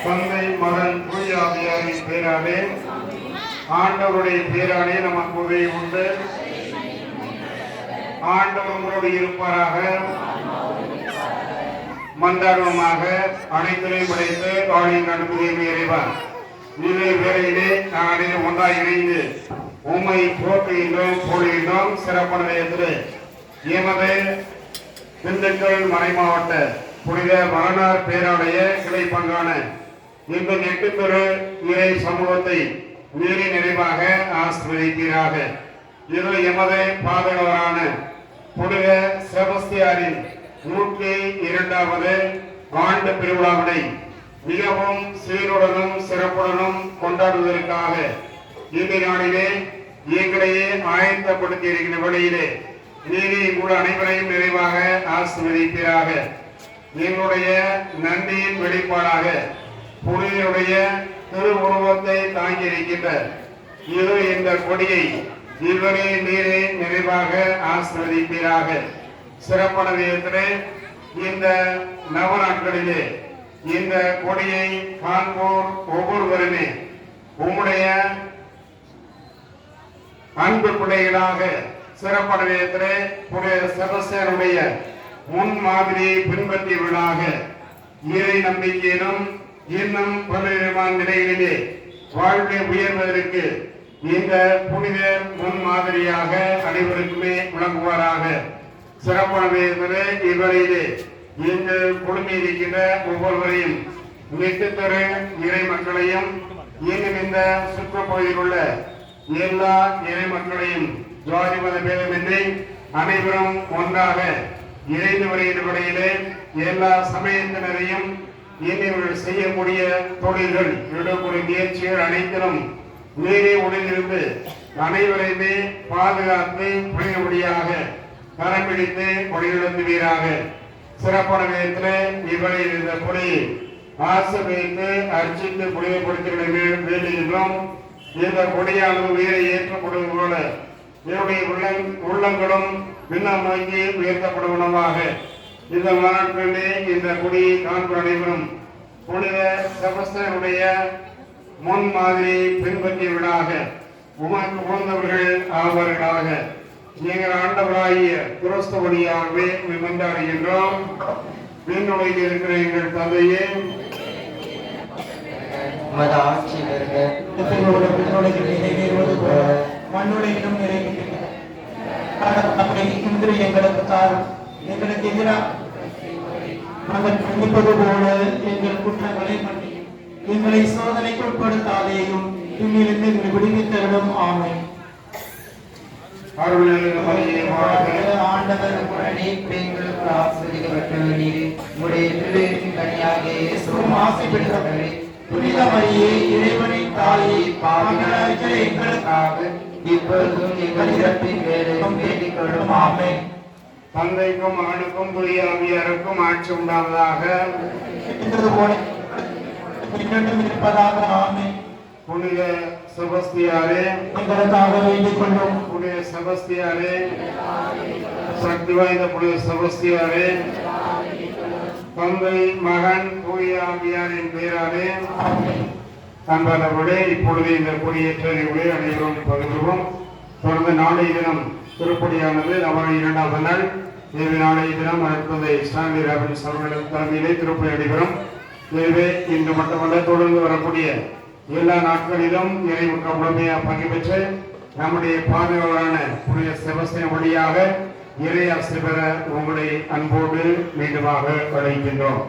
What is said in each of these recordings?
தந்தை மகன் தூய ஆவியாரின் பேராலே ஆண்டவருடைய பேராலே நமக்கு உதவி உண்டு. ஆண்டவர் உங்களோடு இருப்பாராக. மந்தாரமாக அனைத்துரையும் படைத்து ஆணையின் நடத்துவதை இறைவன் நிலை வேளையிலே நானே ஒன்றாய் இணைந்து உம்மை போற்றுகின்றோம் போடுகின்றோம். சிறப்பான நேரத்திலே எமது திண்டுக்கல் மறைமாவட்ட புனித மகனார் பேராலய கிளை பங்கான இந்த நெட்டுத்தொரு இறை சமூகத்தை நீரி நிறைவாக ஆசீர்வதிப்பீராக. இது எமது பாதுகாவலான புனித செபஸ்தியாரின் 102வது ஆண்டு பெருவிழாவினை மிகவும் சீருடனும் சிறப்புடனும் கொண்டாடுவதற்காக இந்த நாளிலே எங்களையே ஆயத்தப்படுத்தி இருக்கிற வழியிலே நீதி கூட அனைவரையும் நிறைவாக ஆசீர்வதிப்பீராக. எங்களுடைய நன்றியின் வெளிப்பாடாக புனிதனுடைய திருவுருவத்தை தாங்கி இருக்கின்ற இது இந்த கொடியை இதுவரை நீரை நிறைவாக ஆசீர்வதிப்பீராக. சிறப்பான விதத்திலே இந்த நவநாட்களிலே இந்த கொடியை காண்போர் ஒவ்வொருவருமே உம்முடைய அன்பு பிள்ளைகளாக சிறப்பான விதத்திலே புனித செபஸ்தியாருடைய முன் மாதிரியை பின்பற்றியவர்களாக இறை நம்பிக்கையிலும் இன்னும் பல்வேறுமான நிலைகளிலே வாழ்வை உயர்வதற்கு இந்த புனித முன் மாதிரியாக அனைவருக்குமே விளங்குவாராக. சிறப்பான விதத்திலே இவ்வரையிலே இங்கு குழுமி இருக்கின்ற ஒவ்வொருவரையும் நெட்டுத்தரு இறை மக்களையும் இன்னும் இந்த சுற்றுப்பகுதியில் உள்ள எல்லா இறை மக்களையும் ஜாதி மத பேதமின்றி அனைவரும் ஒன்றாக இணைந்து வருகின்ற வகையிலே எல்லா சமயத்தினரையும் இவர்கள் செய்யக்கூடிய தொழில்கள் எடுக்கக்கூடிய முயற்சிகள் அனைத்திலும் நீரே உடனிருந்து அனைவரையுமே பாதுகாத்து புனிதபடியாக கரம் பிடித்து கொடியெழுத்துவீராக. சிறப்பான விதத்தில் இவரையில் இந்த கொடியை ஆசிர்வதித்து அர்ச்சித்து புனிதப்படுத்த வேண்டுகின்றோம். இந்த கொடியானது உயிரை ஏற்றப்படுவது போல என்னுடைய உள்ளங்களும் பின்னம் நோக்கி உயர்த்தப்படுவனமாக இந்த மாநாட்டிலே இந்த கொடியை காண்போர் அனைவரும் புனித செபஸ்தியாருடைய முன் மாதிரியை பின்பற்றியவர்களாக உமக்கு உகந்தவர்கள் ஆவார்களாக. எங்கள் ஆண்டவராகிய கிறிஸ்துவடியாகவே மன்றாடுகின்றோம். விண்ணுலகில் இருக்கிற எங்கள் தந்தையே, ஆட்சி வருக, நிறைவேறுவது போல மண்ணுலகிலும் நிறைவேறுகிறது. இன்று எங்களுக்கு தாரும், எங்களுக்கு எதிராக நாங்கள் மன்னிப்பது போல எங்கள் குற்றங்களை மன்னியும், எங்களை சோதனைக்கு உட்படுத்தாதேயும், இங்கிருந்து எங்களை விடுவித்தருளும். ஆமென். ஆண்டவர் உடனே பெண்களுக்கு ஆசீர்வதிக்கப்பட்டவர் நீரே. உம்முடைய திருவயிற்றின் கனியாக இயேசுவும் ஆசி பெற்றவரே. புனித மரியே, இறைவனின் தாயே, பாவிகளாகிய எங்களுக்காக இப்பொழுதும் எங்கள் இறப்பின் வேளையிலும் வேண்டிக் கொள்ளும். ஆமென். தந்தைக்கும் மகனுக்கும் தூய ஆவியாருக்கும் ஆட்சி உண்டாவதாக. இருப்பதாக. ஆமென். புனித செபஸ்தியாரே, எங்களுக்காக வேண்டிக் கொள்ளும். புனித செபஸ்தியாரே, சக்தி வாய்ந்த புனித செபஸ்தியாரே, தந்தை மகன் தூய ஆவியாரின் பெயராலே அன்பர்களே, இப்பொழுது இந்த கொடியேற்றங்களை அனைவரும் பகிர்வோம். தொடர்ந்து நாளைய தினம் திருப்படியானது நவம்பர் 2ஆம் நாள். எனவே நாளைய தினம் அடுத்ததை ஸ்டான்லி ராபின்ஸ் அவர்களின் தலைமையிலே திருப்பதி நடைபெறும். எனவே இன்று மட்டுமல்ல, தொடர்ந்து வரக்கூடிய எல்லா நாட்களிலும் இறைமுக முழுமையாக பங்கு பெற்று நம்முடைய பாதுகாவலான புனித செபஸ்தியார் வழியாக இறை ஆசீர் பெற உங்களை அன்போடு மீண்டுமாக அழைக்கின்றோம்.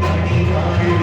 பணிவாள்